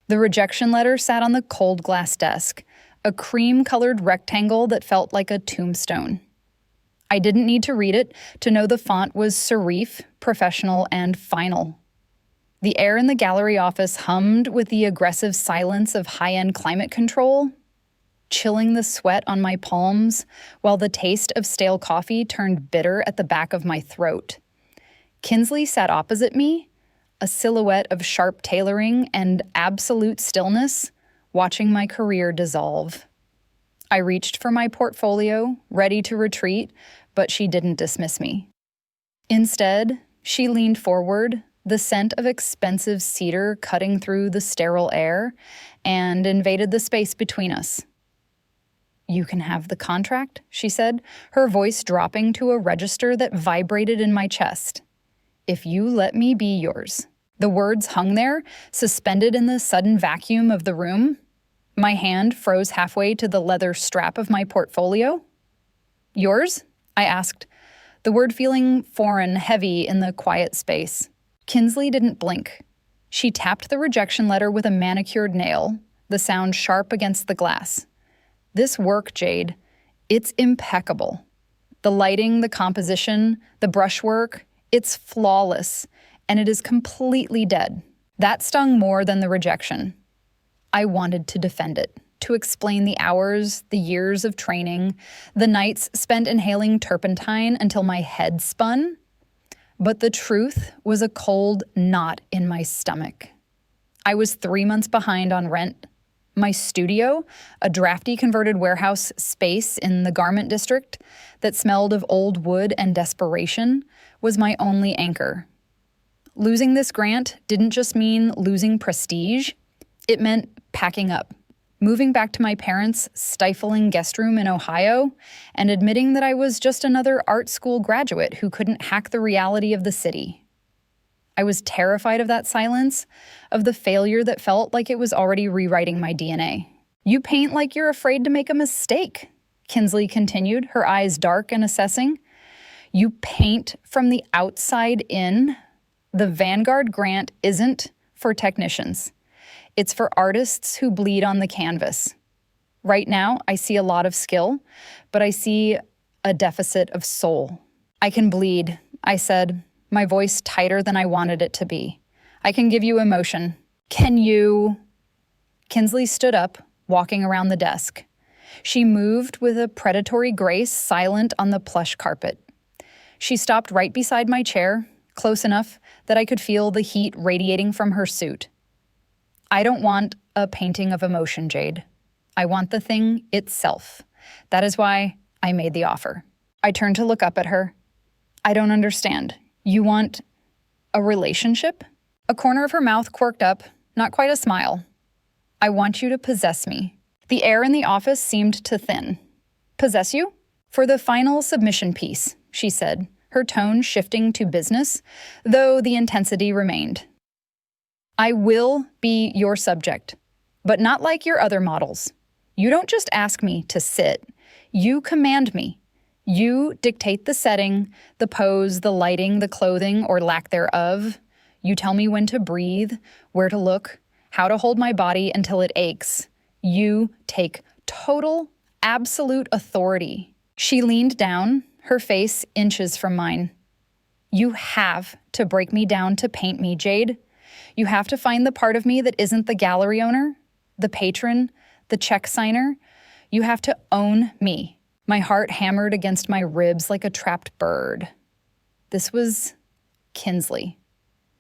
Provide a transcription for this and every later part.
The rejection letter sat on the cold glass desk, a cream-colored rectangle that felt like a tombstone. I didn't need to read it to know the font was serif, professional, and final. The air in the gallery office hummed with the aggressive silence of high-end climate control, chilling the sweat on my palms while the taste of stale coffee turned bitter at the back of my throat. Kinsley sat opposite me, a silhouette of sharp tailoring and absolute stillness, watching my career dissolve. I reached for my portfolio, ready to retreat, but she didn't dismiss me. Instead, she leaned forward, the scent of expensive cedar cutting through the sterile air, and invaded the space between us. "You can have the contract," she said, her voice dropping to a register that vibrated in my chest. "If you let me be yours." The words hung there, suspended in the sudden vacuum of the room. My hand froze halfway to the leather strap of my portfolio. "Yours?" I asked, the word feeling foreign, heavy in the quiet space. Kinsley didn't blink. She tapped the rejection letter with a manicured nail, the sound sharp against the glass. "This work, Jade, it's impeccable. The lighting, the composition, the brushwork, it's flawless, and it is completely dead." That stung more than the rejection. I wanted to defend it, to explain the hours, the years of training, the nights spent inhaling turpentine until my head spun. But the truth was a cold knot in my stomach. I was 3 months behind on rent. My studio, a drafty converted warehouse space in the garment district that smelled of old wood and desperation, was my only anchor. Losing this grant didn't just mean losing prestige. It meant packing up, moving back to my parents' stifling guest room in Ohio, and admitting that I was just another art school graduate who couldn't hack the reality of the city. I was terrified of that silence, of the failure that felt like it was already rewriting my DNA. "You paint like you're afraid to make a mistake," Kinsley continued, her eyes dark and assessing. "You paint from the outside in. The Vanguard grant isn't for technicians. It's for artists who bleed on the canvas. Right now, I see a lot of skill, but I see a deficit of soul." "I can bleed," I said, my voice tighter than I wanted it to be. "I can give you emotion." "Can you?" Kinsley stood up, walking around the desk. She moved with a predatory grace, silent on the plush carpet. She stopped right beside my chair, close enough that I could feel the heat radiating from her suit. "I don't want a painting of emotion, Jade. I want the thing itself. That is why I made the offer." I turned to look up at her. "I don't understand. You want a relationship?" A corner of her mouth quirked up, not quite a smile. "I want you to possess me." The air in the office seemed to thin. "Possess you?" "For the final submission piece," she said, her tone shifting to business, though the intensity remained. "I will be your subject, but not like your other models. You don't just ask me to sit. You command me. You dictate the setting, the pose, the lighting, the clothing, or lack thereof. You tell me when to breathe, where to look, how to hold my body until it aches. You take total, absolute authority." She leaned down, her face inches from mine. "You have to break me down to paint me, Jade. You have to find the part of me that isn't the gallery owner, the patron, the check signer. You have to own me." My heart hammered against my ribs like a trapped bird. This was Kinsley.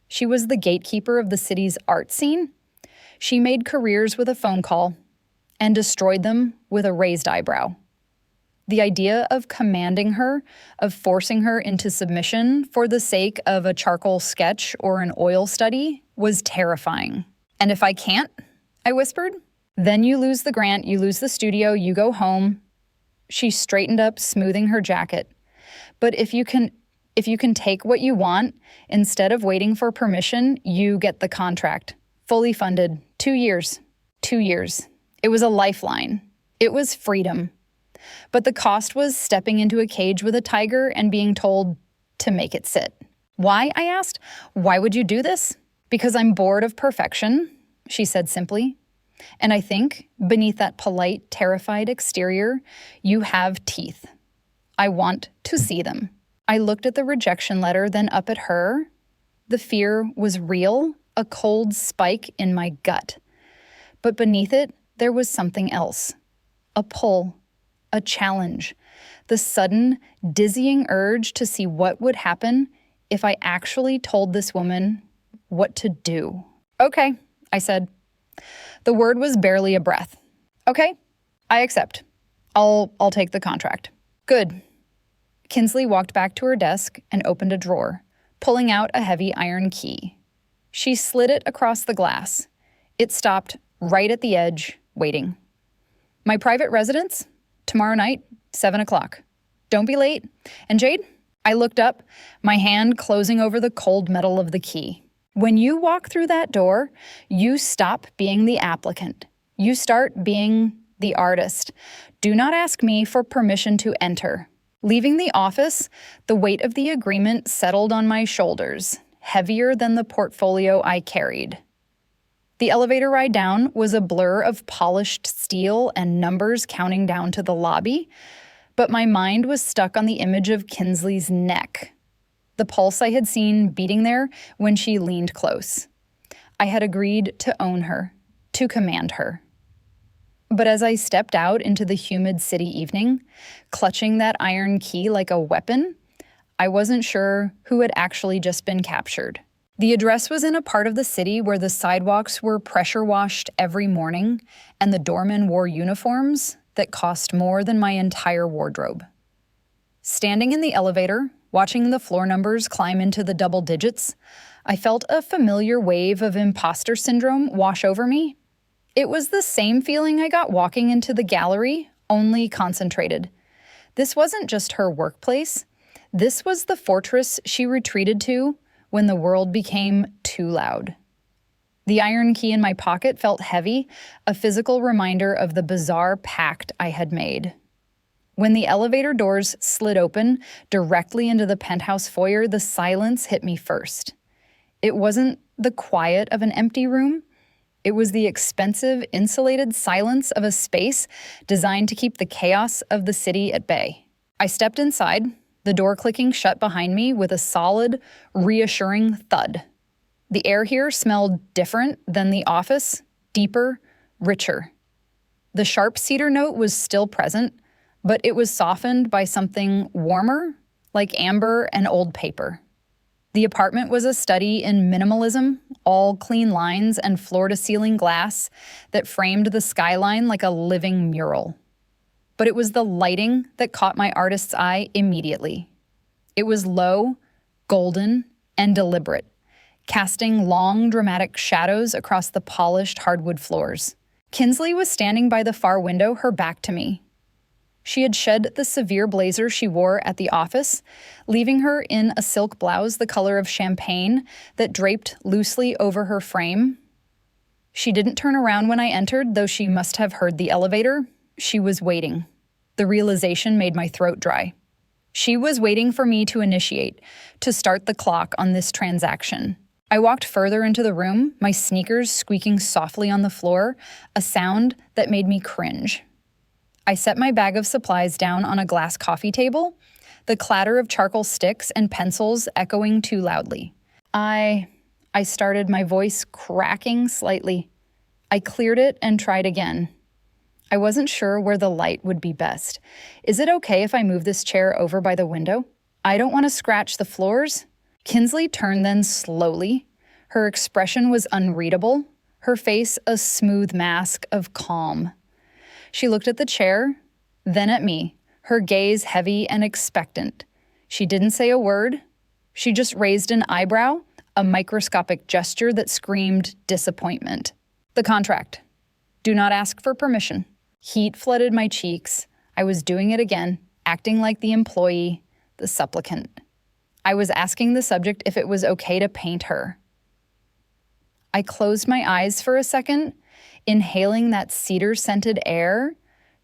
She was the gatekeeper of the city's art scene. She made careers with a phone call and destroyed them with a raised eyebrow. The idea of commanding her, of forcing her into submission for the sake of a charcoal sketch or an oil study was terrifying. "And if I can't," I whispered, "then you lose the grant, you lose the studio, you go home." She straightened up, smoothing her jacket. "But if you can take what you want, instead of waiting for permission, you get the contract. Fully funded. 2 years. 2 years. It was a lifeline. It was freedom. But the cost was stepping into a cage with a tiger and being told to make it sit." "Why?" I asked. "Why would you do this?" "Because I'm bored of perfection. she said simply. And I think, beneath that polite, terrified exterior, you have teeth. I want to see them. I looked at the rejection letter, then up at her. The fear was real, a cold spike in my gut. But beneath it, there was something else. A pull, a challenge, the sudden, dizzying urge to see what would happen if I actually told this woman what to do. Okay, I said. The word was barely a breath. Okay, I accept. I'll take the contract. Good. Kinsley walked back to her desk and opened a drawer, pulling out a heavy iron key. She slid it across the glass. It stopped right at the edge, waiting. My private residence? Tomorrow night, 7 o'clock. Don't be late. And Jade? I looked up, my hand closing over the cold metal of the key. When you walk through that door, you stop being the applicant. You start being the artist. Do not ask me for permission to enter. Leaving the office, the weight of the agreement settled on my shoulders, heavier than the portfolio I carried. The elevator ride down was a blur of polished steel and numbers counting down to the lobby, but my mind was stuck on the image of Kinsley's neck, the pulse I had seen beating there when she leaned close. I had agreed to own her, to command her. But as I stepped out into the humid city evening, clutching that iron key like a weapon, I wasn't sure who had actually just been captured. The address was in a part of the city where the sidewalks were pressure-washed every morning and the doormen wore uniforms that cost more than my entire wardrobe. Standing in the elevator, watching the floor numbers climb into the double digits, I felt a familiar wave of imposter syndrome wash over me. It was the same feeling I got walking into the gallery, only concentrated. This wasn't just her workplace. This was the fortress she retreated to when the world became too loud. The iron key in my pocket felt heavy, a physical reminder of the bizarre pact I had made. When the elevator doors slid open directly into the penthouse foyer, the silence hit me first. It wasn't the quiet of an empty room. It was the expensive, insulated silence of a space designed to keep the chaos of the city at bay. I stepped inside, the door clicking shut behind me with a solid, reassuring thud. The air here smelled different than the office, deeper, richer. The sharp cedar note was still present, but it was softened by something warmer, like amber and old paper. The apartment was a study in minimalism, all clean lines and floor-to-ceiling glass that framed the skyline like a living mural. But it was the lighting that caught my artist's eye immediately. It was low, golden, and deliberate, casting long, dramatic shadows across the polished hardwood floors. Kinsley was standing by the far window, her back to me. She had shed the severe blazer she wore at the office, leaving her in a silk blouse the color of champagne that draped loosely over her frame. She didn't turn around when I entered, though she must have heard the elevator. She was waiting. The realization made my throat dry. She was waiting for me to initiate, to start the clock on this transaction. I walked further into the room, my sneakers squeaking softly on the floor, a sound that made me cringe. I set my bag of supplies down on a glass coffee table, the clatter of charcoal sticks and pencils echoing too loudly. I started, my voice cracking slightly. I cleared it and tried again. I wasn't sure where the light would be best. Is it okay if I move this chair over by the window? I don't want to scratch the floors. Kinsley turned then slowly. Her expression was unreadable, her face a smooth mask of calm. She looked at the chair, then at me, her gaze heavy and expectant. She didn't say a word. She just raised an eyebrow, a microscopic gesture that screamed disappointment. The contract. Do not ask for permission. Heat flooded my cheeks. I was doing it again, acting like the employee, the supplicant. I was asking the subject if it was okay to paint her. I closed my eyes for a second, inhaling that cedar-scented air,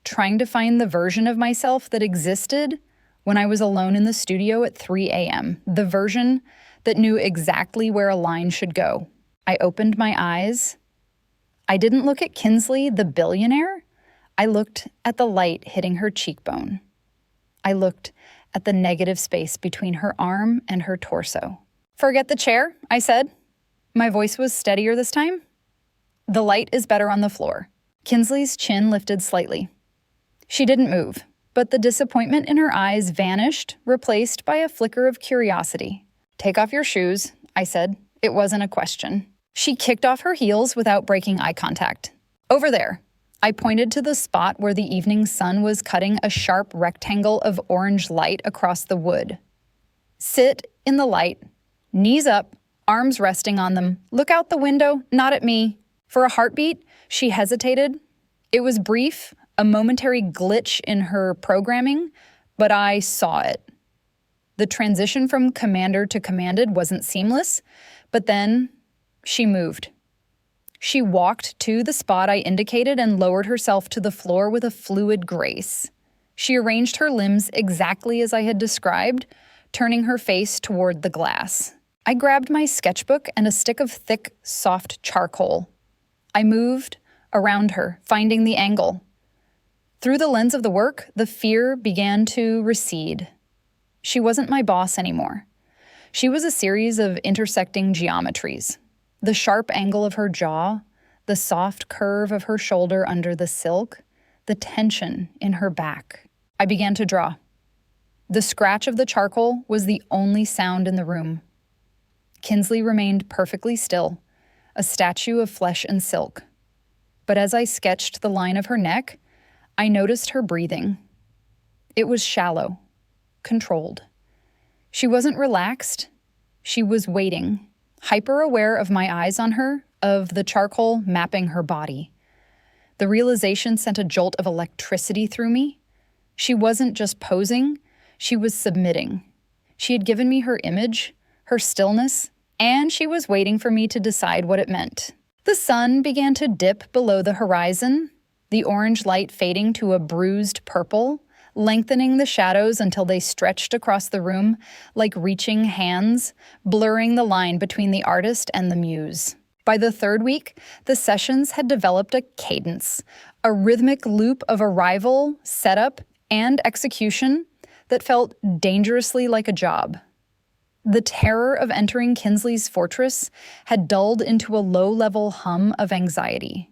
trying to find the version of myself that existed when I was alone in the studio at 3 a.m., the version that knew exactly where a line should go. I opened my eyes. I didn't look at Kinsley, the billionaire. I looked at the light hitting her cheekbone. I looked at the negative space between her arm and her torso. "Forget the chair," I said. My voice was steadier this time. "The light is better on the floor." Kinsley's chin lifted slightly. She didn't move, but the disappointment in her eyes vanished, replaced by a flicker of curiosity. "Take off your shoes," I said. It wasn't a question. She kicked off her heels without breaking eye contact. "Over there." I pointed to the spot where the evening sun was cutting a sharp rectangle of orange light across the wood. "Sit in the light, knees up, arms resting on them. Look out the window, not at me." For a heartbeat, she hesitated. It was brief, a momentary glitch in her programming, but I saw it. The transition from commander to commanded wasn't seamless, but then she moved. She walked to the spot I indicated and lowered herself to the floor with a fluid grace. She arranged her limbs exactly as I had described, turning her face toward the glass. I grabbed my sketchbook and a stick of thick, soft charcoal. I moved around her, finding the angle. Through the lens of the work, the fear began to recede. She wasn't my boss anymore. She was a series of intersecting geometries. The sharp angle of her jaw, the soft curve of her shoulder under the silk, the tension in her back. I began to draw. The scratch of the charcoal was the only sound in the room. Kinsley remained perfectly still, a statue of flesh and silk. But as I sketched the line of her neck, I noticed her breathing. It was shallow, controlled. She wasn't relaxed. She was waiting, hyper-aware of my eyes on her, of the charcoal mapping her body. The realization sent a jolt of electricity through me. She wasn't just posing, she was submitting. She had given me her image, her stillness, and she was waiting for me to decide what it meant. The sun began to dip below the horizon, the orange light fading to a bruised purple, lengthening the shadows until they stretched across the room like reaching hands, blurring the line between the artist and the muse. By the third week, the sessions had developed a cadence, a rhythmic loop of arrival, setup, and execution that felt dangerously like a job. The terror of entering Kinsley's fortress had dulled into a low-level hum of anxiety.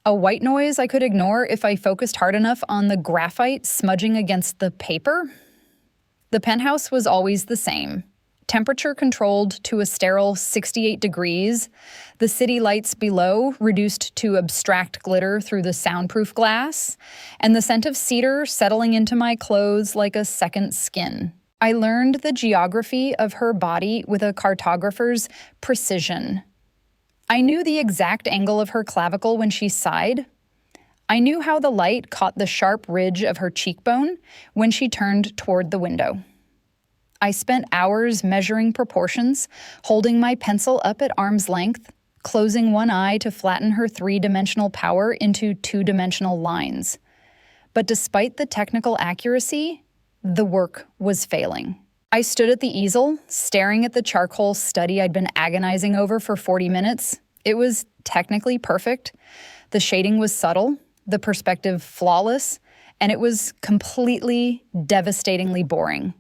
A white noise I could ignore if I focused hard enough on the graphite smudging against the paper. The penthouse was always the same. Temperature controlled to a sterile 68 degrees, the city lights below reduced to abstract glitter through the soundproof glass, and the scent of cedar settling into my clothes like a second skin. I learned the geography of her body with a cartographer's precision. I knew the exact angle of her clavicle when she sighed. I knew how the light caught the sharp ridge of her cheekbone when she turned toward the window. I spent hours measuring proportions, holding my pencil up at arm's length, closing one eye to flatten her three-dimensional power into two-dimensional lines. But despite the technical accuracy, the work was failing. I stood at the easel, staring at the charcoal study I'd been agonizing over for 40 minutes. It was technically perfect. The shading was subtle, the perspective flawless, and it was completely, devastatingly boring.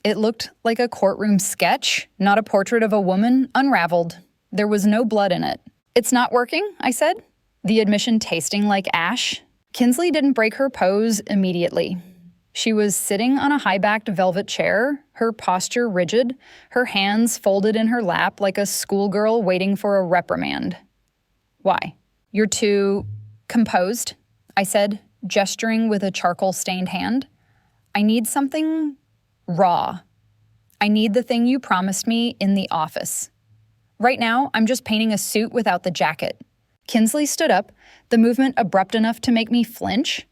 It looked like a courtroom sketch, not a portrait of a woman, unraveled. There was no blood in it. "It's not working," I said, the admission tasting like ash. Kinsley didn't break her pose immediately. She was sitting on a high-backed velvet chair, her posture rigid, her hands folded in her lap like a schoolgirl waiting for a reprimand. "Why? You're too composed," I said, gesturing with a charcoal-stained hand. "I need something raw. I need the thing you promised me in the office. Right now, I'm just painting a suit without the jacket." Kinsley stood up, the movement abrupt enough to make me flinch.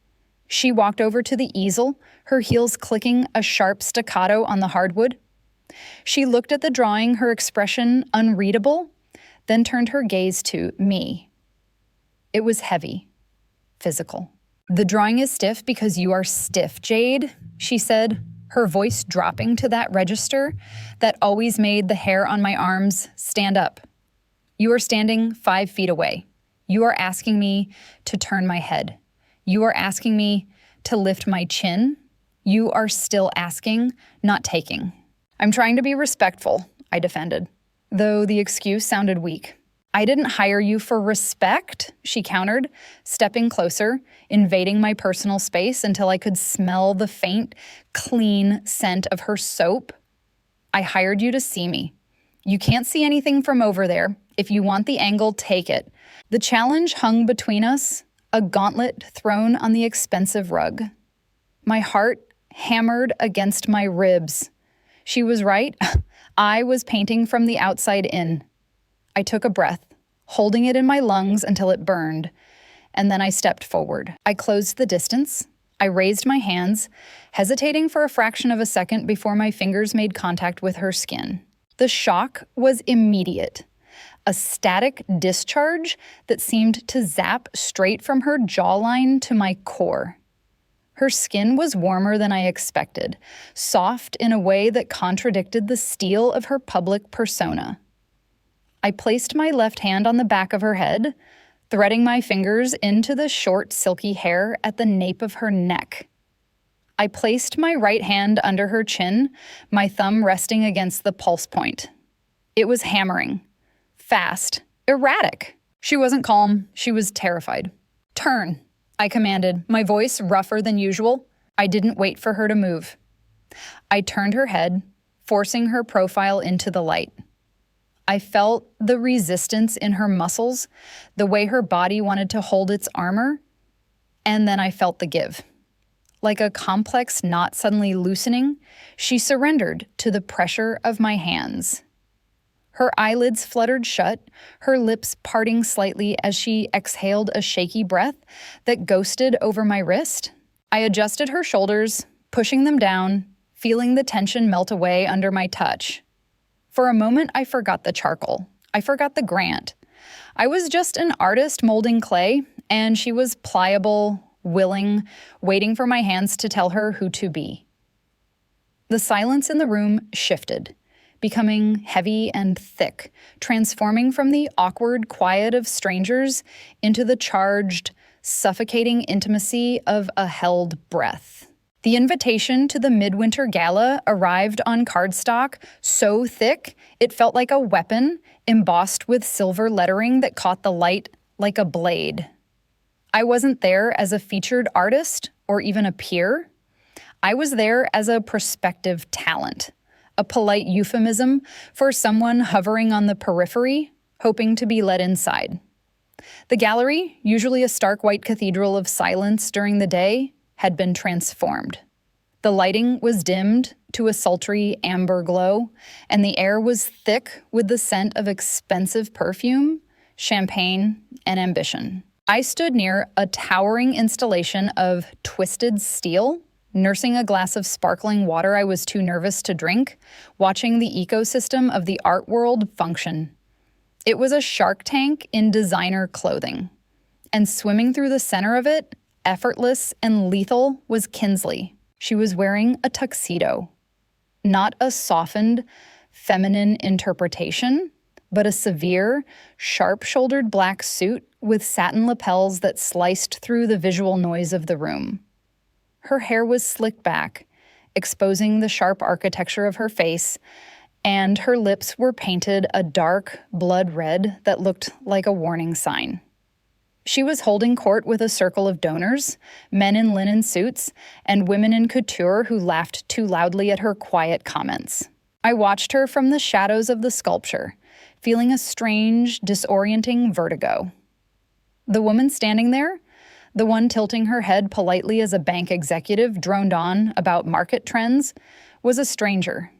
She walked over to the easel, her heels clicking a sharp staccato on the hardwood. She looked at the drawing, her expression unreadable, then turned her gaze to me. It was heavy, physical. "The drawing is stiff because you are stiff, Jade," she said, her voice dropping to that register that always made the hair on my arms stand up. "You are standing 5 feet away. You are asking me to turn my head. You are asking me to lift my chin. You are still asking, not taking. I'm trying to be respectful, I defended, though the excuse sounded weak. I didn't hire you for respect, she countered, stepping closer, invading my personal space until I could smell the faint, clean scent of her soap. I hired you to see me. You can't see anything from over there. If you want the angle, take it. The challenge hung between us, a gauntlet thrown on the expensive rug. My heart hammered against my ribs. She was right. I was painting from the outside in. I took a breath, holding it in my lungs until it burned, and then I stepped forward. I closed the distance. I raised my hands, hesitating for a fraction of a second before my fingers made contact with her skin. The shock was immediate. A static discharge that seemed to zap straight from her jawline to my core. Her skin was warmer than I expected, soft in a way that contradicted the steel of her public persona. I placed my left hand on the back of her head, threading my fingers into the short, silky hair at the nape of her neck. I placed my right hand under her chin, my thumb resting against the pulse point. It was hammering. Fast. Erratic. She wasn't calm. She was terrified. "Turn," I commanded, my voice rougher than usual. I didn't wait for her to move. I turned her head, forcing her profile into the light. I felt the resistance in her muscles, the way her body wanted to hold its armor, and then I felt the give. Like a complex knot suddenly loosening, she surrendered to the pressure of my hands. Her eyelids fluttered shut, her lips parting slightly as she exhaled a shaky breath that ghosted over my wrist. I adjusted her shoulders, pushing them down, feeling the tension melt away under my touch. For a moment, I forgot the charcoal. I forgot the grant. I was just an artist molding clay, and she was pliable, willing, waiting for my hands to tell her who to be. The silence in the room shifted, becoming heavy and thick, transforming from the awkward quiet of strangers into the charged, suffocating intimacy of a held breath. The invitation to the midwinter gala arrived on cardstock so thick it felt like a weapon embossed with silver lettering that caught the light like a blade. I wasn't there as a featured artist or even a peer. I was there as a prospective talent, a polite euphemism for someone hovering on the periphery, hoping to be let inside. The gallery, usually a stark white cathedral of silence during the day, had been transformed. The lighting was dimmed to a sultry amber glow, and the air was thick with the scent of expensive perfume, champagne, and ambition. I stood near a towering installation of twisted steel, nursing a glass of sparkling water I was too nervous to drink, watching the ecosystem of the art world function. It was a Shark Tank in designer clothing, and swimming through the center of it, effortless and lethal, was Kinsley. She was wearing a tuxedo. Not a softened, feminine interpretation, but a severe, sharp-shouldered black suit with satin lapels that sliced through the visual noise of the room. Her hair was slicked back, exposing the sharp architecture of her face, and her lips were painted a dark blood red that looked like a warning sign. She was holding court with a circle of donors, men in linen suits, and women in couture who laughed too loudly at her quiet comments. I watched her from the shadows of the sculpture, feeling a strange, disorienting vertigo. The woman standing there, the one tilting her head politely as a bank executive droned on about market trends, was a stranger.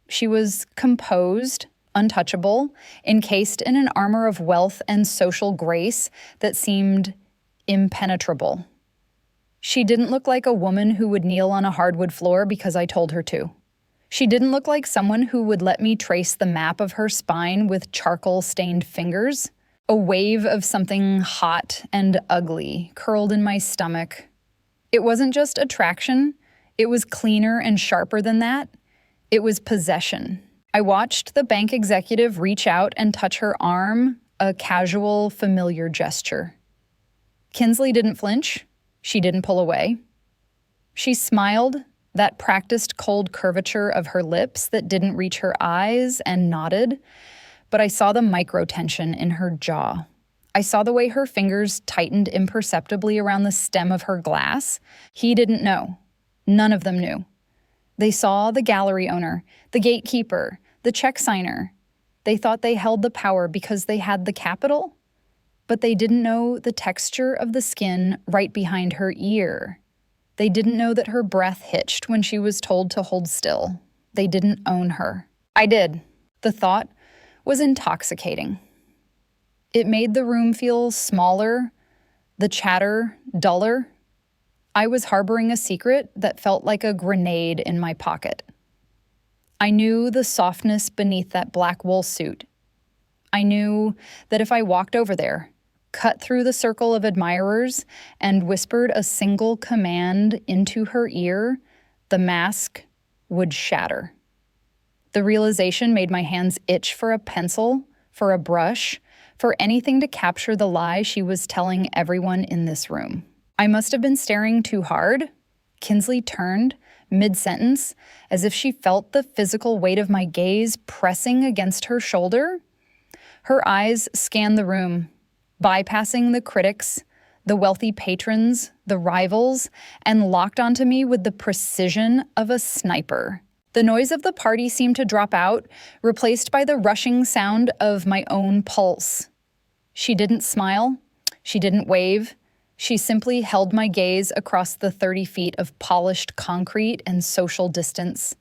She was composed, untouchable, encased in an armor of wealth and social grace that seemed impenetrable. She didn't look like a woman who would kneel on a hardwood floor because I told her to. She didn't look like someone who would let me trace the map of her spine with charcoal-stained fingers. A wave of something hot and ugly curled in my stomach. It wasn't just attraction. It was cleaner and sharper than that. It was possession. I watched the bank executive reach out and touch her arm, a casual, familiar gesture. Kinsley didn't flinch. She didn't pull away. She smiled, that practiced cold curvature of her lips that didn't reach her eyes, and nodded, but I saw the micro-tension in her jaw. I saw the way her fingers tightened imperceptibly around the stem of her glass. He didn't know. None of them knew. They saw the gallery owner, the gatekeeper, the check signer. They thought they held the power because they had the capital, but they didn't know the texture of the skin right behind her ear. They didn't know that her breath hitched when she was told to hold still. They didn't own her. I did. The thought was intoxicating. It made the room feel smaller, the chatter duller. I was harboring a secret that felt like a grenade in my pocket. I knew the softness beneath that black wool suit. I knew that if I walked over there, cut through the circle of admirers, and whispered a single command into her ear, the mask would shatter. The realization made my hands itch for a pencil, for a brush, for anything to capture the lie she was telling everyone in this room. I must have been staring too hard. Kinsley turned, mid-sentence, as if she felt the physical weight of my gaze pressing against her shoulder. Her eyes scanned the room, bypassing the critics, the wealthy patrons, the rivals, and locked onto me with the precision of a sniper. The noise of the party seemed to drop out, replaced by the rushing sound of my own pulse. She didn't smile. She didn't wave. She simply held my gaze across the 30 feet of polished concrete and social distance.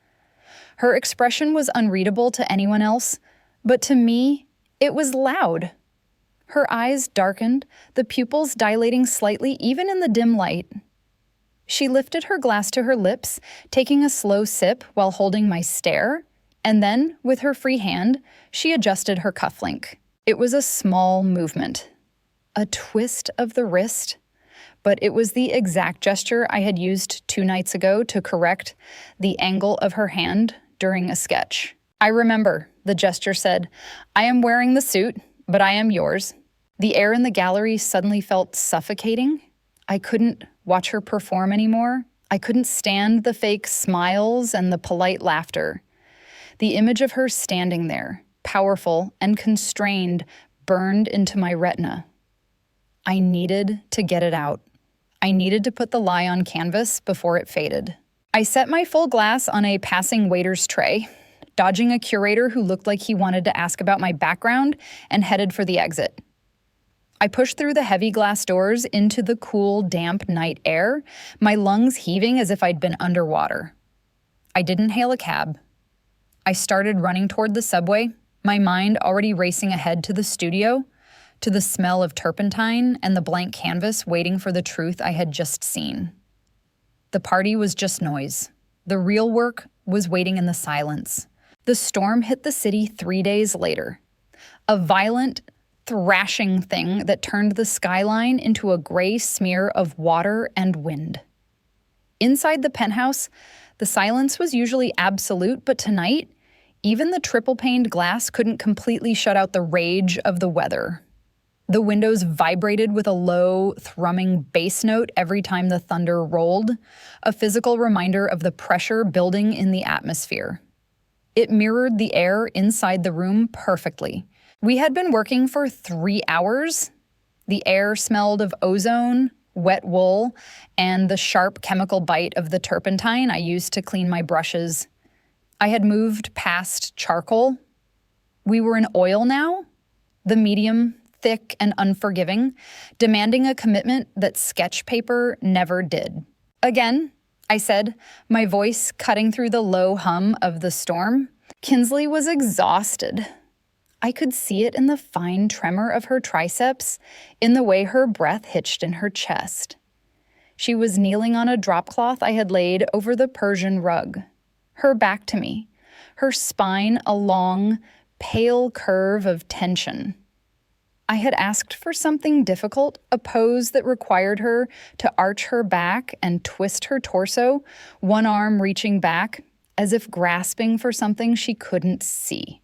Her expression was unreadable to anyone else, but to me, it was loud. Her eyes darkened, the pupils dilating slightly even in the dim light. She lifted her glass to her lips, taking a slow sip while holding my stare, and then, with her free hand, she adjusted her cufflink. It was a small movement, a twist of the wrist, but it was the exact gesture I had used 2 nights ago to correct the angle of her hand during a sketch. I remember, the gesture said, "I am wearing the suit, but I am yours." The air in the gallery suddenly felt suffocating. I couldn't watch her perform anymore. I couldn't stand the fake smiles and the polite laughter. The image of her standing there, powerful and constrained, burned into my retina. I needed to get it out. I needed to put the lie on canvas before it faded. I set my full glass on a passing waiter's tray, dodging a curator who looked like he wanted to ask about my background, and headed for the exit. I pushed through the heavy glass doors into the cool, damp night air, my lungs heaving as if I'd been underwater. I didn't hail a cab. I started running toward the subway, my mind already racing ahead to the studio, to the smell of turpentine and the blank canvas waiting for the truth I had just seen. The party was just noise. The real work was waiting in the silence. The storm hit the city 3 days later. A violent, thrashing thing that turned the skyline into a gray smear of water and wind. Inside the penthouse, the silence was usually absolute, but tonight, even the triple-paned glass couldn't completely shut out the rage of the weather. The windows vibrated with a low, thrumming bass note every time the thunder rolled, a physical reminder of the pressure building in the atmosphere. It mirrored the air inside the room perfectly. We had been working for 3 hours. The air smelled of ozone, wet wool, and the sharp chemical bite of the turpentine I used to clean my brushes. I had moved past charcoal. We were in oil now, the medium, thick and unforgiving, demanding a commitment that sketch paper never did. "Again," I said, my voice cutting through the low hum of the storm. Kinsley was exhausted. I could see it in the fine tremor of her triceps, in the way her breath hitched in her chest. She was kneeling on a drop cloth I had laid over the Persian rug, her back to me, her spine a long, pale curve of tension. I had asked for something difficult, a pose that required her to arch her back and twist her torso, one arm reaching back, as if grasping for something she couldn't see.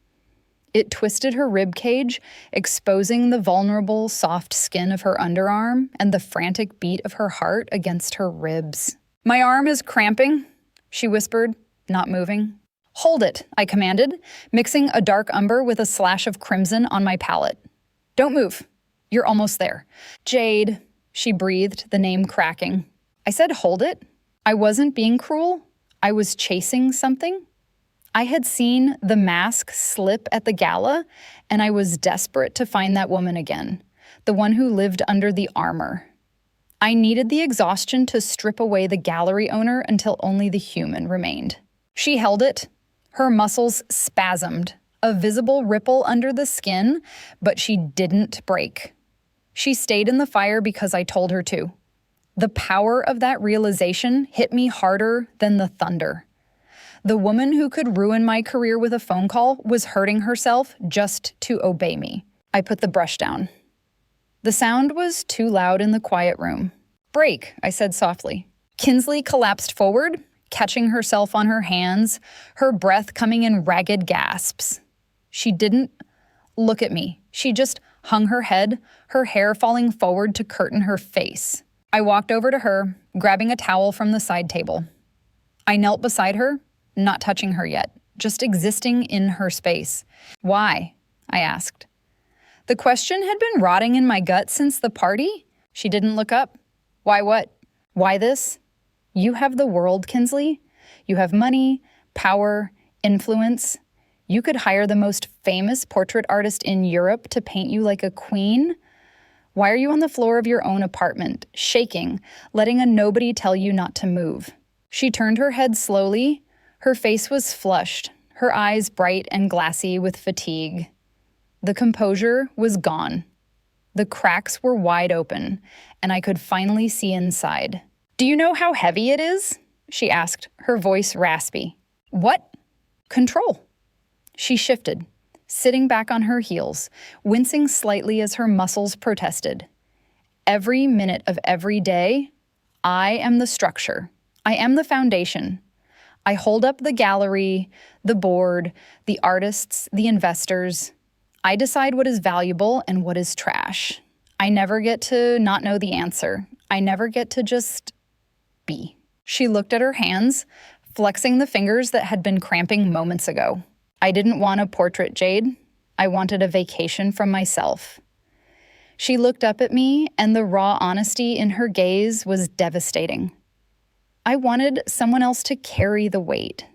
It twisted her rib cage, exposing the vulnerable, soft skin of her underarm and the frantic beat of her heart against her ribs. "My arm is cramping," she whispered, not moving. "Hold it," I commanded, mixing a dark umber with a slash of crimson on my palate. "Don't move. You're almost there." "Jade," she breathed, the name cracking. I said, "Hold it." I wasn't being cruel. I was chasing something. I had seen the mask slip at the gala, and I was desperate to find that woman again, the one who lived under the armor. I needed the exhaustion to strip away the gallery owner until only the human remained. She held it. Her muscles spasmed, a visible ripple under the skin, but she didn't break. She stayed in the fire because I told her to. The power of that realization hit me harder than the thunder. The woman who could ruin my career with a phone call was hurting herself just to obey me. I put the brush down. The sound was too loud in the quiet room. "Break," I said softly. Kinsley collapsed forward, catching herself on her hands, her breath coming in ragged gasps. She didn't look at me. She just hung her head, her hair falling forward to curtain her face. I walked over to her, grabbing a towel from the side table. I knelt beside her, not touching her yet, just existing in her space. "Why?" I asked. The question had been rotting in my gut since the party. She didn't look up. "Why what? Why this? You have the world, Kinsley. You have money, power, influence. You could hire the most famous portrait artist in Europe to paint you like a queen. Why are you on the floor of your own apartment, shaking, letting a nobody tell you not to move?" She turned her head slowly. Her face was flushed, her eyes bright and glassy with fatigue. The composure was gone. The cracks were wide open, and I could finally see inside. "Do you know how heavy it is?" she asked, her voice raspy. "What?" "Control." She shifted, sitting back on her heels, wincing slightly as her muscles protested. "Every minute of every day, I am the structure. I am the foundation. I hold up the gallery, the board, the artists, the investors. I decide what is valuable and what is trash. I never get to not know the answer. I never get to just be." She looked at her hands, flexing the fingers that had been cramping moments ago. "I didn't want a portrait, Jade. I wanted a vacation from myself." She looked up at me, and the raw honesty in her gaze was devastating. I wanted someone else to carry the weight.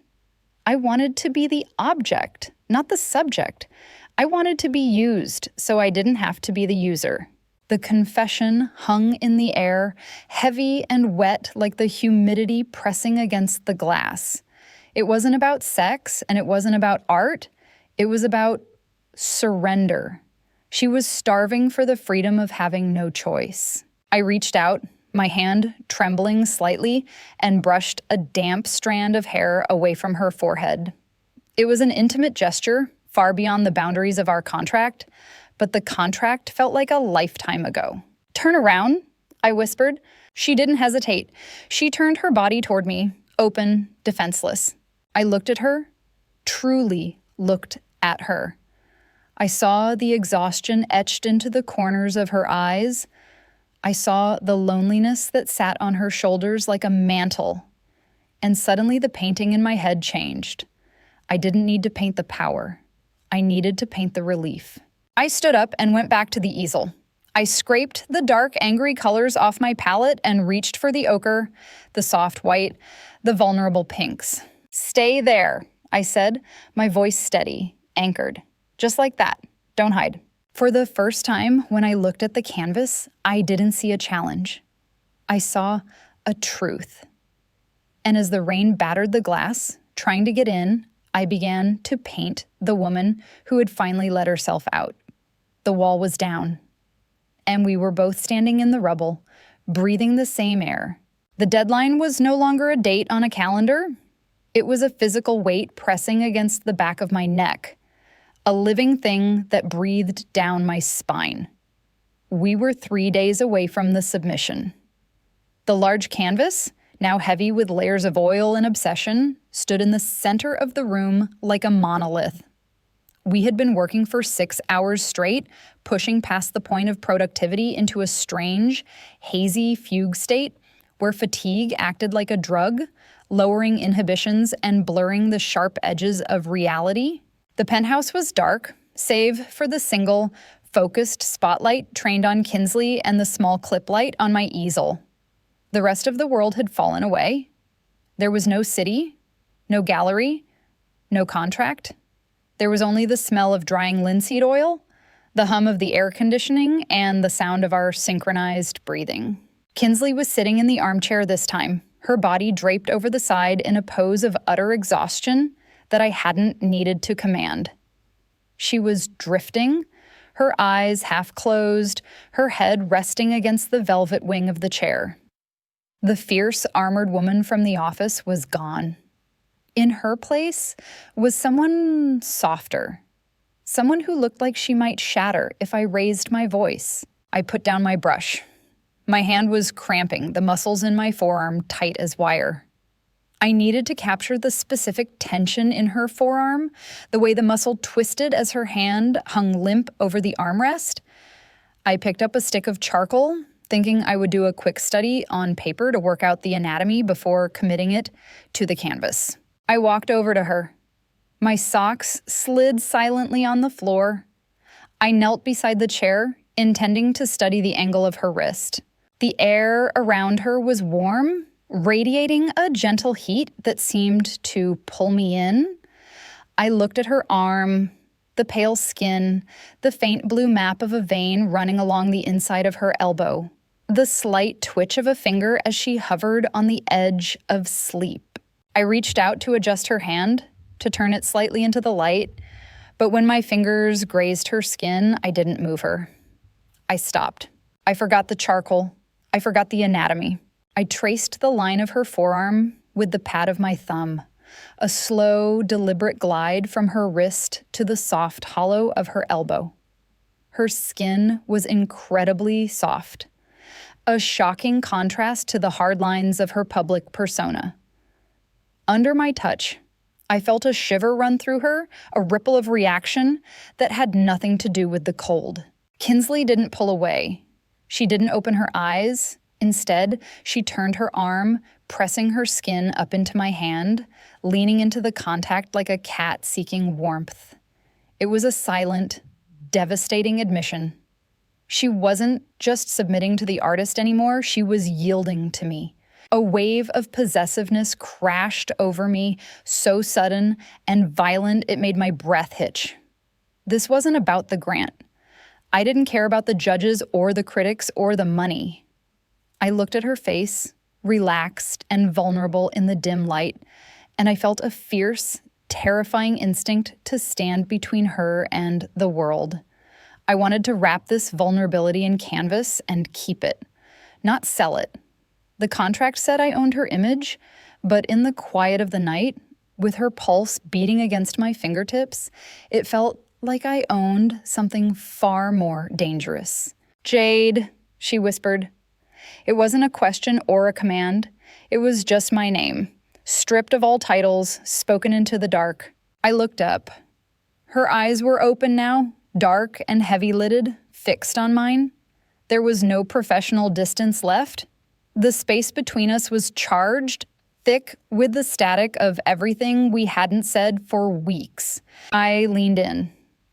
I wanted to be the object, not the subject. I wanted to be used, so I didn't have to be the user. The confession hung in the air, heavy and wet like the humidity pressing against the glass. It wasn't about sex, and it wasn't about art. It was about surrender. She was starving for the freedom of having no choice. I reached out, my hand trembling slightly, and brushed a damp strand of hair away from her forehead. It was an intimate gesture, far beyond the boundaries of our contract, but the contract felt like a lifetime ago. "Turn around," I whispered. She didn't hesitate. She turned her body toward me, open, defenseless. I looked at her, truly looked at her. I saw the exhaustion etched into the corners of her eyes. I saw the loneliness that sat on her shoulders like a mantle. And suddenly the painting in my head changed. I didn't need to paint the power. I needed to paint the relief. I stood up and went back to the easel. I scraped the dark, angry colors off my palette and reached for the ochre, the soft white, the vulnerable pinks. "Stay there," I said, my voice steady, anchored. "Just like that. Don't hide." For the first time, when I looked at the canvas, I didn't see a challenge. I saw a truth. And as the rain battered the glass, trying to get in, I began to paint the woman who had finally let herself out. The wall was down, and we were both standing in the rubble, breathing the same air. The deadline was no longer a date on a calendar. It was a physical weight pressing against the back of my neck, a living thing that breathed down my spine. We were 3 days away from the submission. The large canvas, now heavy with layers of oil and obsession, stood in the center of the room like a monolith. We had been working for 6 hours straight, pushing past the point of productivity into a strange, hazy fugue state where fatigue acted like a drug, lowering inhibitions and blurring the sharp edges of reality. The penthouse was dark, save for the single, focused spotlight trained on Kinsley and the small clip light on my easel. The rest of the world had fallen away. There was no city, no gallery, no contract. There was only the smell of drying linseed oil, the hum of the air conditioning, and the sound of our synchronized breathing. Kinsley was sitting in the armchair this time, her body draped over the side in a pose of utter exhaustion that I hadn't needed to command. She was drifting, her eyes half closed, her head resting against the velvet wing of the chair. The fierce, armored woman from the office was gone. In her place was someone softer, someone who looked like she might shatter if I raised my voice. I put down my brush. My hand was cramping, the muscles in my forearm tight as wire. I needed to capture the specific tension in her forearm, the way the muscle twisted as her hand hung limp over the armrest. I picked up a stick of charcoal, thinking I would do a quick study on paper to work out the anatomy before committing it to the canvas. I walked over to her. My socks slid silently on the floor. I knelt beside the chair, intending to study the angle of her wrist. The air around her was warm, radiating a gentle heat that seemed to pull me in. I looked at her arm, the pale skin, the faint blue map of a vein running along the inside of her elbow, the slight twitch of a finger as she hovered on the edge of sleep. I reached out to adjust her hand, to turn it slightly into the light, but when my fingers grazed her skin, I didn't move her. I stopped. I forgot the charcoal. I forgot the anatomy. I traced the line of her forearm with the pad of my thumb, a slow, deliberate glide from her wrist to the soft hollow of her elbow. Her skin was incredibly soft, a shocking contrast to the hard lines of her public persona. Under my touch, I felt a shiver run through her, a ripple of reaction that had nothing to do with the cold. Kinsley didn't pull away. She didn't open her eyes. Instead, she turned her arm, pressing her skin up into my hand, leaning into the contact like a cat seeking warmth. It was a silent, devastating admission. She wasn't just submitting to the artist anymore, she was yielding to me. A wave of possessiveness crashed over me, so sudden and violent it made my breath hitch. This wasn't about the grant. I didn't care about the judges or the critics or the money. I looked at her face, relaxed and vulnerable in the dim light, and I felt a fierce, terrifying instinct to stand between her and the world. I wanted to wrap this vulnerability in canvas and keep it, not sell it. The contract said I owned her image, but in the quiet of the night, with her pulse beating against my fingertips, it felt like I owned something far more dangerous. "Jade," she whispered. It wasn't a question or a command. It was just my name, stripped of all titles, spoken into the dark. I looked up. Her eyes were open now, dark and heavy-lidded, fixed on mine. There was no professional distance left. The space between us was charged, thick with the static of everything we hadn't said for weeks. I leaned in.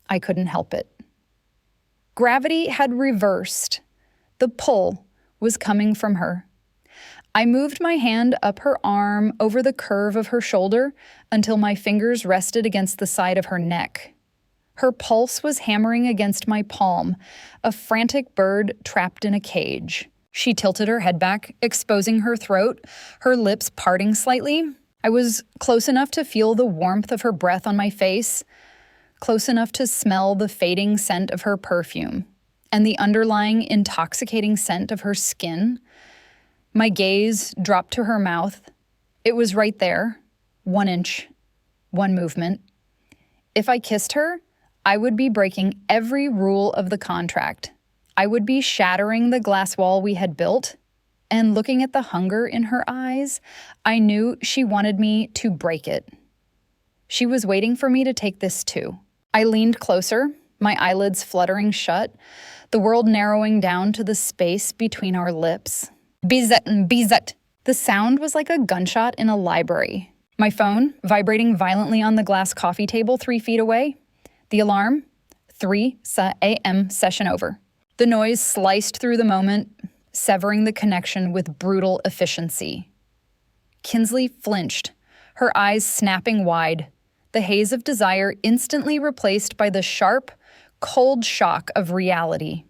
I couldn't help it. Gravity had reversed. The pull was coming from her. I moved my hand up her arm over the curve of her shoulder until my fingers rested against the side of her neck. Her pulse was hammering against my palm, a frantic bird trapped in a cage. She tilted her head back, exposing her throat, her lips parting slightly. I was close enough to feel the warmth of her breath on my face, close enough to smell the fading scent of her perfume, and the underlying intoxicating scent of her skin. My gaze dropped to her mouth. It was right there, 1 inch, one movement. If I kissed her, I would be breaking every rule of the contract. I would be shattering the glass wall we had built, and looking at the hunger in her eyes, I knew she wanted me to break it. She was waiting for me to take this too. I leaned closer, my eyelids fluttering shut, the world narrowing down to the space between our lips. Bizet and bizet. The sound was like a gunshot in a library. My phone, vibrating violently on the glass coffee table 3 feet away. The alarm, 3 a.m. session over. The noise sliced through the moment, severing the connection with brutal efficiency. Kinsley flinched, her eyes snapping wide, the haze of desire instantly replaced by the sharp, cold shock of reality.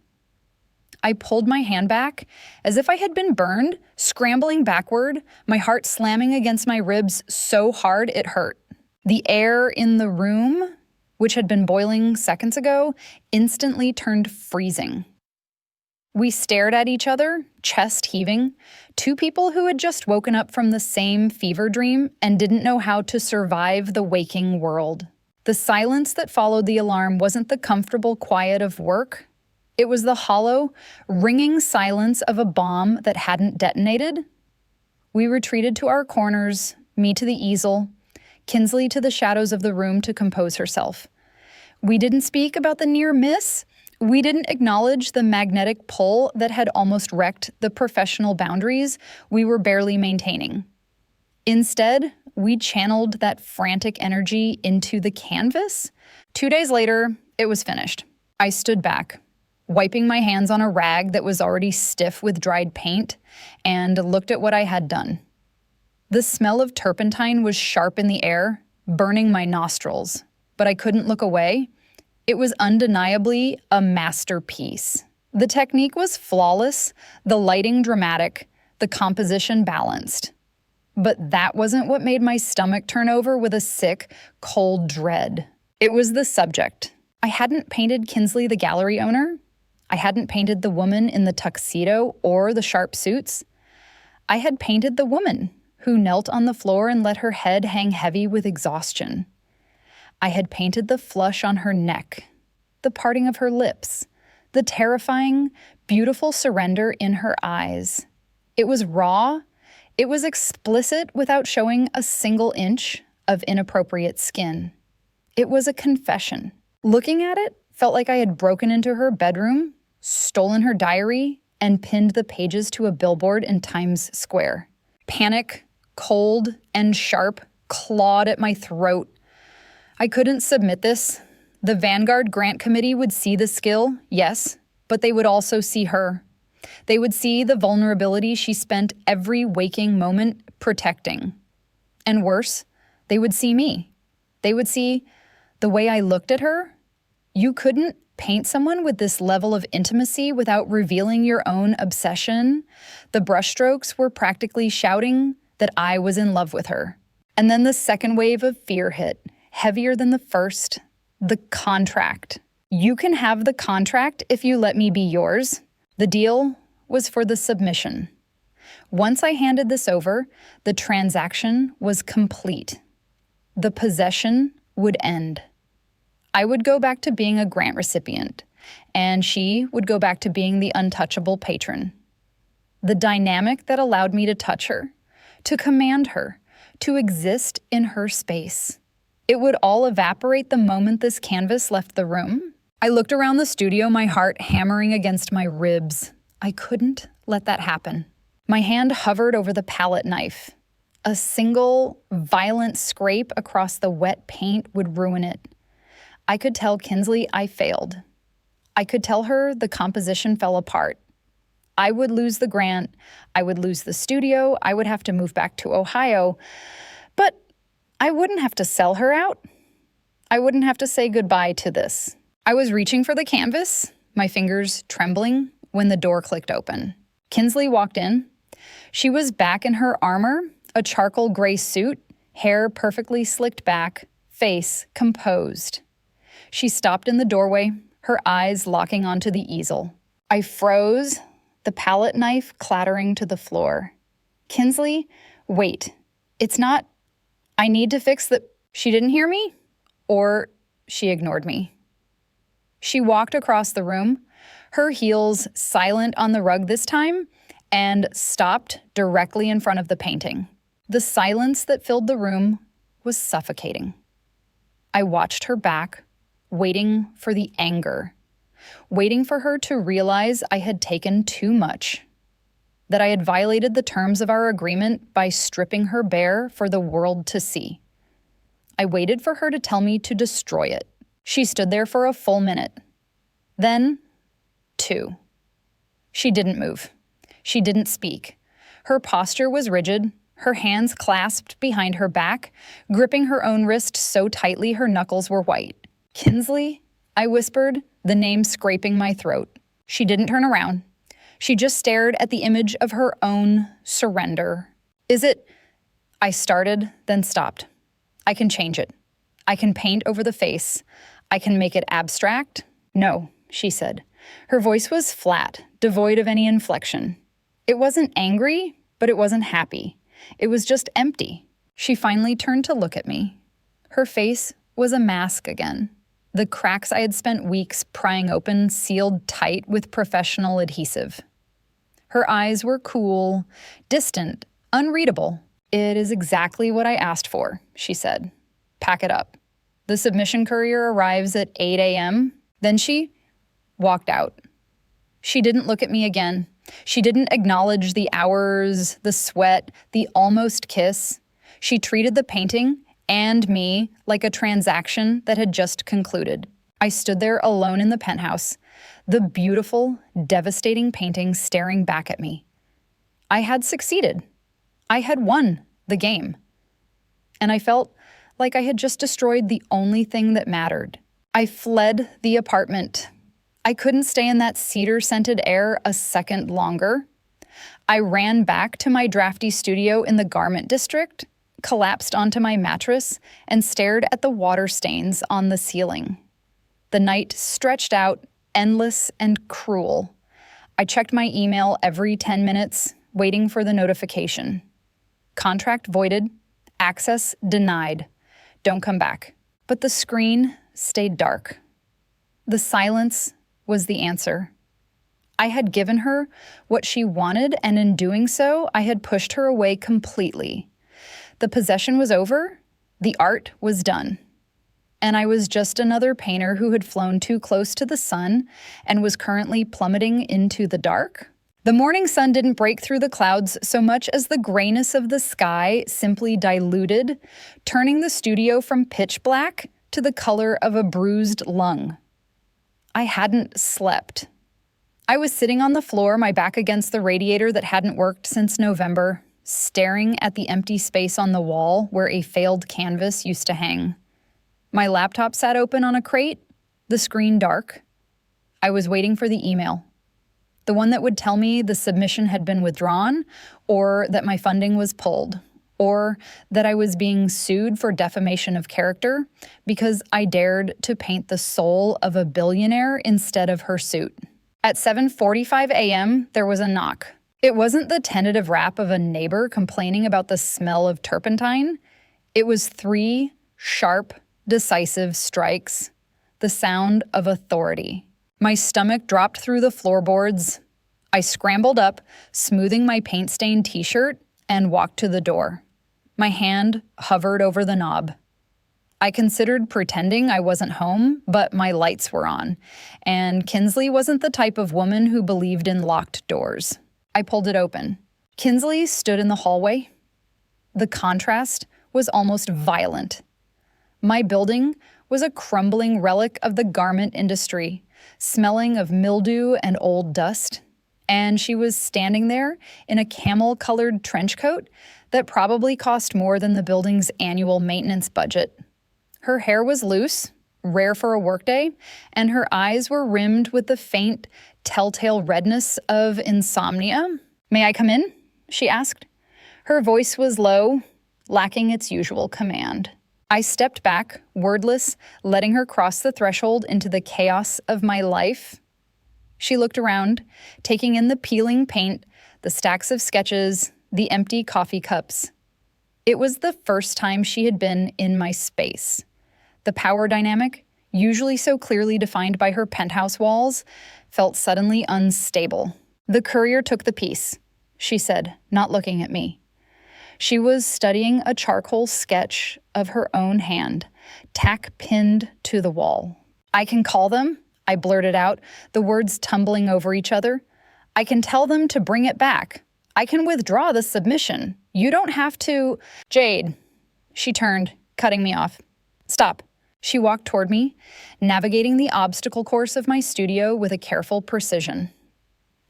I pulled my hand back, as if I had been burned, scrambling backward, my heart slamming against my ribs so hard it hurt. The air in the room, which had been boiling seconds ago, instantly turned freezing. We stared at each other, chest heaving, two people who had just woken up from the same fever dream and didn't know how to survive the waking world. The silence that followed the alarm wasn't the comfortable quiet of work. It was the hollow, ringing silence of a bomb that hadn't detonated. We retreated to our corners, me to the easel, Kinsley to the shadows of the room to compose herself. We didn't speak about the near miss. We didn't acknowledge the magnetic pull that had almost wrecked the professional boundaries we were barely maintaining. Instead, we channeled that frantic energy into the canvas. 2 days later, it was finished. I stood back, wiping my hands on a rag that was already stiff with dried paint, and looked at what I had done. The smell of turpentine was sharp in the air, burning my nostrils, but I couldn't look away. It was undeniably a masterpiece. The technique was flawless, the lighting dramatic, the composition balanced. But that wasn't what made my stomach turn over with a sick, cold dread. It was the subject. I hadn't painted Kinsley the gallery owner. I hadn't painted the woman in the tuxedo or the sharp suits. I had painted the woman who knelt on the floor and let her head hang heavy with exhaustion. I had painted the flush on her neck, the parting of her lips, the terrifying, beautiful surrender in her eyes. It was raw, it was explicit without showing a single inch of inappropriate skin. It was a confession. Looking at it felt like I had broken into her bedroom, stolen her diary, and pinned the pages to a billboard in Times Square. Panic, cold and sharp, clawed at my throat. I couldn't submit this. The Vanguard Grant Committee would see the skill, yes, but they would also see her. They would see the vulnerability she spent every waking moment protecting. And worse, they would see me. They would see the way I looked at her. You couldn't paint someone with this level of intimacy without revealing your own obsession. The brushstrokes were practically shouting that I was in love with her. And then the second wave of fear hit, heavier than the first. The contract. You can have the contract if you let me be yours. The deal was for the submission. Once I handed this over, the transaction was complete. The possession would end. I would go back to being a grant recipient, and she would go back to being the untouchable patron. The dynamic that allowed me to touch her, to command her, to exist in her space. It would all evaporate the moment this canvas left the room. I looked around the studio, my heart hammering against my ribs. I couldn't let that happen. My hand hovered over the palette knife. A single, violent scrape across the wet paint would ruin it. I could tell Kinsley I failed. I could tell her the composition fell apart. I would lose the grant. I would lose the studio. I would have to move back to Ohio. But I wouldn't have to sell her out. I wouldn't have to say goodbye to this. I was reaching for the canvas, my fingers trembling, when the door clicked open. Kinsley walked in. She was back in her armor, a charcoal gray suit, hair perfectly slicked back, face composed. She stopped in the doorway, her eyes locking onto the easel. I froze, the palette knife clattering to the floor. Kinsley, wait. It's not... I need to fix the... She didn't hear me? Or she ignored me. She walked across the room, her heels silent on the rug this time, and stopped directly in front of the painting. The silence that filled the room was suffocating. I watched her back, waiting for the anger, waiting for her to realize I had taken too much, that I had violated the terms of our agreement by stripping her bare for the world to see. I waited for her to tell me to destroy it. She stood there for a full minute. Then, 2. She didn't move. She didn't speak. Her posture was rigid, her hands clasped behind her back, gripping her own wrist so tightly her knuckles were white. "Kinsley?" I whispered, the name scraping my throat. She didn't turn around. She just stared at the image of her own surrender. "Is it—" I started, then stopped. "I can change it. I can paint over the face. I can make it abstract." "No," she said. Her voice was flat, devoid of any inflection. It wasn't angry, but it wasn't happy. It was just empty. She finally turned to look at me. Her face was a mask again. The cracks I had spent weeks prying open sealed tight with professional adhesive. Her eyes were cool, distant, unreadable. "It is exactly what I asked for," she said. "Pack it up. The submission courier arrives at 8 a.m. Then she walked out. She didn't look at me again. She didn't acknowledge the hours, the sweat, the almost kiss. She treated the painting and me like a transaction that had just concluded. I stood there alone in the penthouse, the beautiful, devastating painting staring back at me. I had succeeded. I had won the game. And I felt like I had just destroyed the only thing that mattered. I fled the apartment. I couldn't stay in that cedar-scented air a second longer. I ran back to my drafty studio in the garment district, collapsed onto my mattress, and stared at the water stains on the ceiling. The night stretched out, endless and cruel. I checked my email every 10 minutes, waiting for the notification. Contract voided. Access denied. Don't come back. But the screen stayed dark. The silence was the answer. I had given her what she wanted, and in doing so, I had pushed her away completely. The possession was over. The art was done. And I was just another painter who had flown too close to the sun and was currently plummeting into the dark. The morning sun didn't break through the clouds so much as the grayness of the sky simply diluted, turning the studio from pitch black to the color of a bruised lung. I hadn't slept. I was sitting on the floor, my back against the radiator that hadn't worked since November, staring at the empty space on the wall where a failed canvas used to hang. My laptop sat open on a crate, the screen dark. I was waiting for the email. The one that would tell me the submission had been withdrawn, or that my funding was pulled, or that I was being sued for defamation of character because I dared to paint the soul of a billionaire instead of her suit. At 7:45 a.m., there was a knock. It wasn't the tentative rap of a neighbor complaining about the smell of turpentine. It was 3 sharp, decisive strikes, the sound of authority. My stomach dropped through the floorboards. I scrambled up, smoothing my paint-stained t-shirt, and walked to the door. My hand hovered over the knob. I considered pretending I wasn't home, but my lights were on, and Kinsley wasn't the type of woman who believed in locked doors. I pulled it open. Kinsley stood in the hallway. The contrast was almost violent. My building was a crumbling relic of the garment industry, smelling of mildew and old dust, and she was standing there in a camel-colored trench coat that probably cost more than the building's annual maintenance budget. Her hair was loose, rare for a workday, and her eyes were rimmed with the faint, telltale redness of insomnia. "May I come in?" she asked. Her voice was low, lacking its usual command. I stepped back, wordless, letting her cross the threshold into the chaos of my life. She looked around, taking in the peeling paint, the stacks of sketches, the empty coffee cups. It was the first time she had been in my space. The power dynamic, usually so clearly defined by her penthouse walls, felt suddenly unstable. "The courier took the piece," she said, not looking at me. She was studying a charcoal sketch of her own hand, tack pinned to the wall. I can call them, I blurted out, the words tumbling over each other. I can tell them to bring it back. I can withdraw the submission. You don't have to. Jade. She turned, cutting me off. Stop. She walked toward me, navigating the obstacle course of my studio with a careful precision.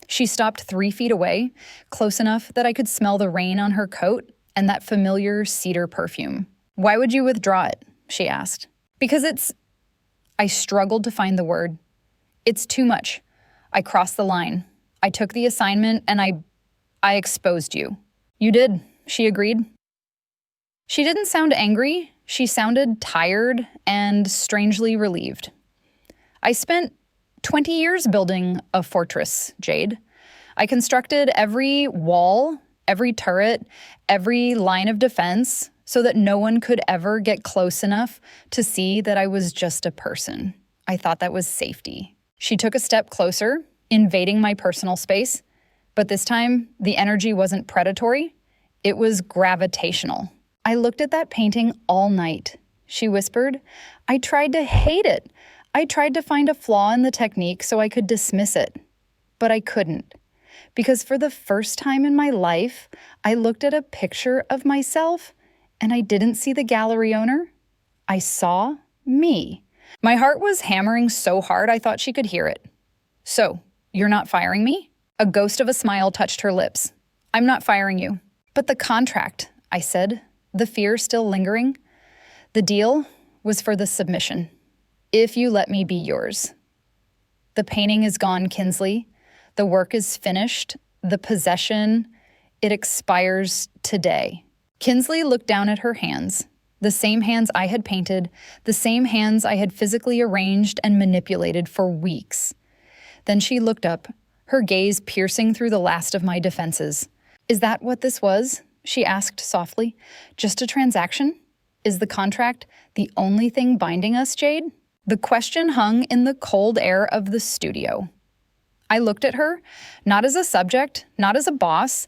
She stopped 3 feet away, close enough that I could smell the rain on her coat and that familiar cedar perfume. Why would you withdraw it? She asked. Because it's... I struggled to find the word. It's too much. I crossed the line. I took the assignment and I exposed you. You did, she agreed. She didn't sound angry. She sounded tired and strangely relieved. I spent 20 years building a fortress, Jade. I constructed every wall, every turret, every line of defense so that no one could ever get close enough to see that I was just a person. I thought that was safety. She took a step closer, invading my personal space, but this time the energy wasn't predatory, it was gravitational. I looked at that painting all night, she whispered. I tried to hate it. I tried to find a flaw in the technique so I could dismiss it, but I couldn't. Because for the first time in my life, I looked at a picture of myself and I didn't see the gallery owner. I saw me. My heart was hammering so hard I thought she could hear it. So, you're not firing me? A ghost of a smile touched her lips. I'm not firing you. But the contract, I said, the fear still lingering. The deal was for the submission. If you let me be yours. The painting is gone, Kinsley. The work is finished. The possession, it expires today. Kinsley looked down at her hands, the same hands I had painted, the same hands I had physically arranged and manipulated for weeks. Then she looked up, her gaze piercing through the last of my defenses. Is that what this was? She asked softly. Just a transaction? Is the contract the only thing binding us, Jade? The question hung in the cold air of the studio. I looked at her, not as a subject, not as a boss,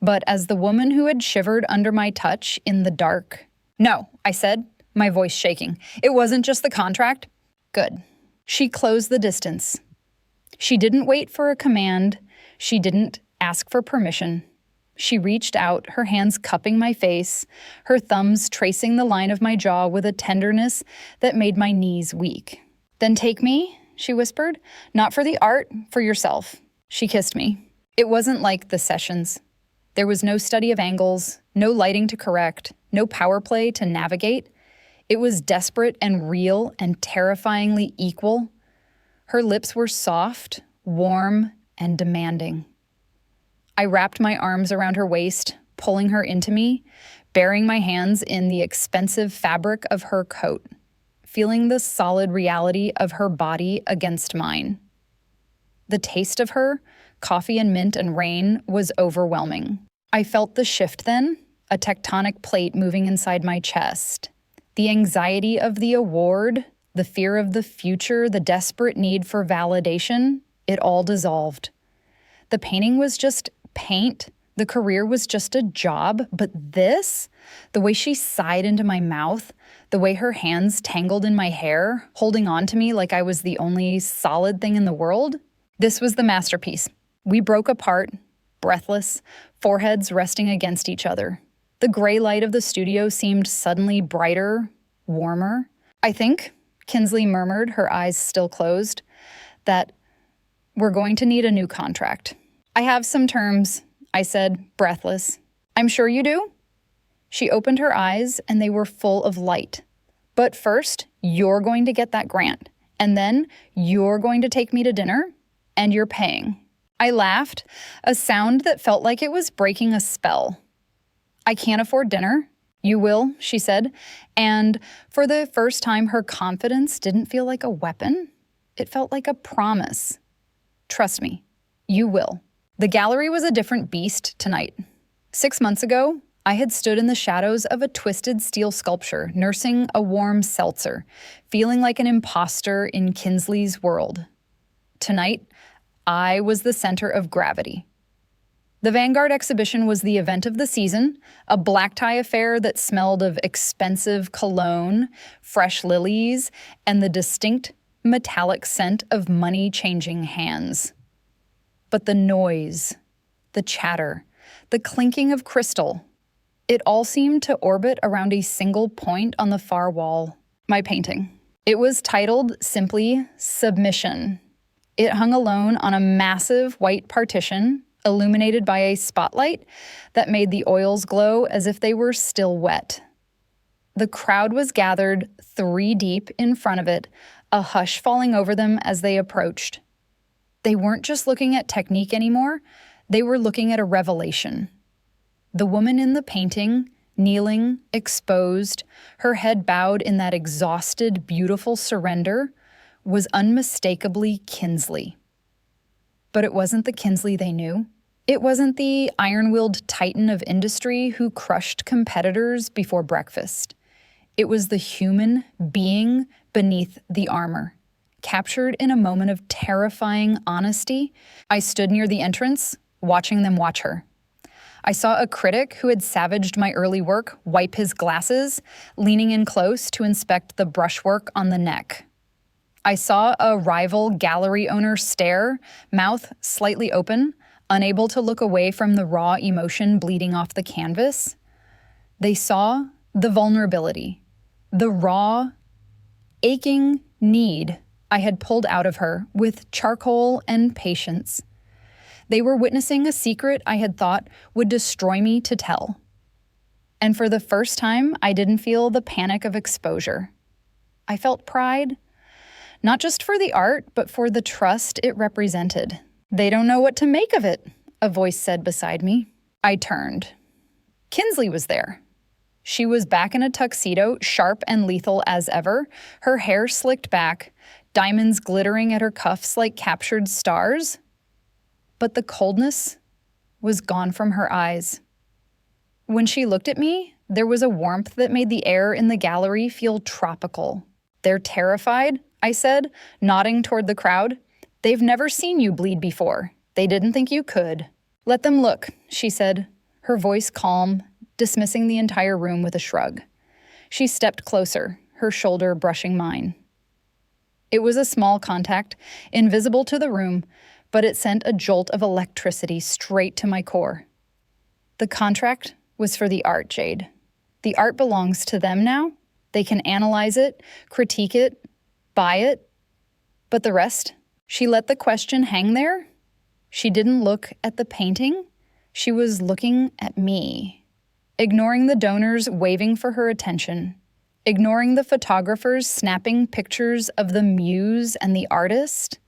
but as the woman who had shivered under my touch in the dark. No, I said, my voice shaking. It wasn't just the contract. Good. She closed the distance. She didn't wait for a command. She didn't ask for permission. She reached out, her hands cupping my face, her thumbs tracing the line of my jaw with a tenderness that made my knees weak. Then take me, she whispered. Not for the art, for yourself. She kissed me. It wasn't like the sessions. There was no study of angles, no lighting to correct, no power play to navigate. It was desperate and real and terrifyingly equal. Her lips were soft, warm, and demanding. I wrapped my arms around her waist, pulling her into me, burying my hands in the expensive fabric of her coat, feeling the solid reality of her body against mine. The taste of her, coffee and mint and rain, was overwhelming. I felt the shift then, a tectonic plate moving inside my chest. The anxiety of the award, the fear of the future, the desperate need for validation, it all dissolved. The painting was just paint. The career was just a job. But this, the way she sighed into my mouth, the way her hands tangled in my hair, holding on to me like I was the only solid thing in the world, this was the masterpiece. We broke apart, breathless, foreheads resting against each other. The gray light of the studio seemed suddenly brighter, warmer. I think, Kinsley murmured, her eyes still closed, that we're going to need a new contract. I have some terms, I said, breathless. I'm sure you do? She opened her eyes and they were full of light. But first, you're going to get that grant. And then you're going to take me to dinner and you're paying. I laughed, a sound that felt like it was breaking a spell. I can't afford dinner. You will, she said. And for the first time, her confidence didn't feel like a weapon. It felt like a promise. Trust me, you will. The gallery was a different beast tonight. 6 months ago, I had stood in the shadows of a twisted steel sculpture, nursing a warm seltzer, feeling like an imposter in Kinsley's world. Tonight, I was the center of gravity. The Vanguard exhibition was the event of the season, a black tie affair that smelled of expensive cologne, fresh lilies, and the distinct metallic scent of money-changing hands. But the noise, the chatter, the clinking of crystal, it all seemed to orbit around a single point on the far wall, my painting. It was titled simply Submission. It hung alone on a massive white partition, illuminated by a spotlight that made the oils glow as if they were still wet. The crowd was gathered 3 deep in front of it, a hush falling over them as they approached. They weren't just looking at technique anymore, they were looking at a revelation. The woman in the painting, kneeling, exposed, her head bowed in that exhausted, beautiful surrender, was unmistakably Kinsley. But it wasn't the Kinsley they knew. It wasn't the iron-willed titan of industry who crushed competitors before breakfast. It was the human being beneath the armor. Captured in a moment of terrifying honesty, I stood near the entrance, watching them watch her. I saw a critic who had savaged my early work wipe his glasses, leaning in close to inspect the brushwork on the neck. I saw a rival gallery owner stare, mouth slightly open, unable to look away from the raw emotion bleeding off the canvas. They saw the vulnerability, the raw, aching need I had pulled out of her with charcoal and patience. They were witnessing a secret I had thought would destroy me to tell. And for the first time, I didn't feel the panic of exposure. I felt pride, not just for the art, but for the trust it represented. "They don't know what to make of it," a voice said beside me. I turned. Kinsley was there. She was back in a tuxedo, sharp and lethal as ever, her hair slicked back, diamonds glittering at her cuffs like captured stars. But the coldness was gone from her eyes. When she looked at me, there was a warmth that made the air in the gallery feel tropical. "They're terrified," I said, nodding toward the crowd. "They've never seen you bleed before. They didn't think you could." "Let them look," she said, her voice calm, dismissing the entire room with a shrug. She stepped closer, her shoulder brushing mine. It was a small contact, invisible to the room, but it sent a jolt of electricity straight to my core. The contract was for the art, Jade. The art belongs to them now. They can analyze it, critique it, buy it. But the rest? She let the question hang there. She didn't look at the painting. She was looking at me, ignoring the donors waving for her attention, ignoring the photographers snapping pictures of the muse and the artist.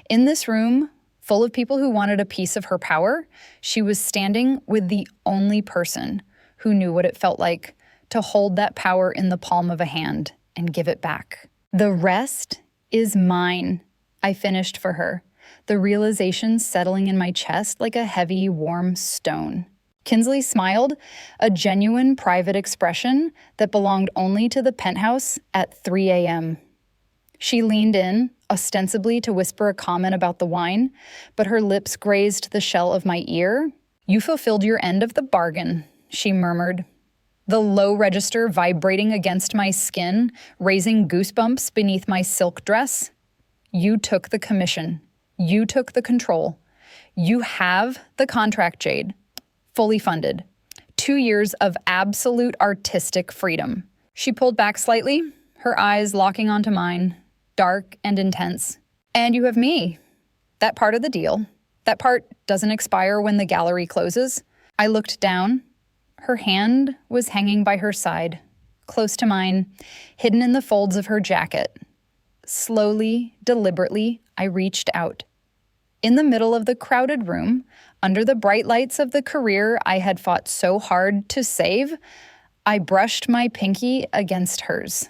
In this room, full of people who wanted a piece of her power, she was standing with the only person who knew what it felt like to hold that power in the palm of a hand and give it back. "The rest is mine," I finished for her, the realization settling in my chest like a heavy, warm stone. Kinsley smiled, a genuine private expression that belonged only to the penthouse at 3 a.m. She leaned in, ostensibly to whisper a comment about the wine, but her lips grazed the shell of my ear. "You fulfilled your end of the bargain," she murmured, the low register vibrating against my skin, raising goosebumps beneath my silk dress. "You took the commission. You took the control. You have the contract, Jade. Fully funded. 2 years of absolute artistic freedom." She pulled back slightly, her eyes locking onto mine, dark and intense. "And you have me. That part of the deal. That part doesn't expire when the gallery closes." I looked down. Her hand was hanging by her side, close to mine, hidden in the folds of her jacket. Slowly, deliberately, I reached out. In the middle of the crowded room, under the bright lights of the career I had fought so hard to save, I brushed my pinky against hers.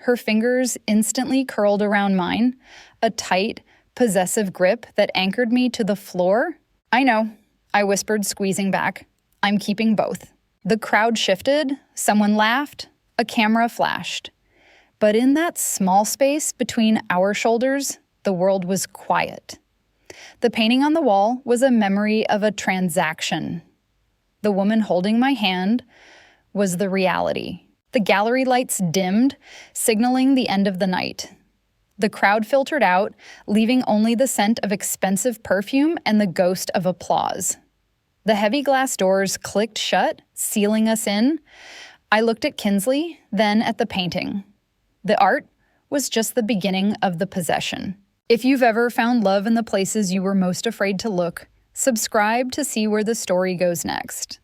Her fingers instantly curled around mine, a tight, possessive grip that anchored me to the floor. "I know," I whispered, squeezing back. "I'm keeping both." The crowd shifted, someone laughed, a camera flashed. But in that small space between our shoulders, the world was quiet. The painting on the wall was a memory of a transaction. The woman holding my hand was the reality. The gallery lights dimmed, signaling the end of the night. The crowd filtered out, leaving only the scent of expensive perfume and the ghost of applause. The heavy glass doors clicked shut, sealing us in. I looked at Kinsley, then at the painting. The art was just the beginning of the possession. If you've ever found love in the places you were most afraid to look, subscribe to see where the story goes next.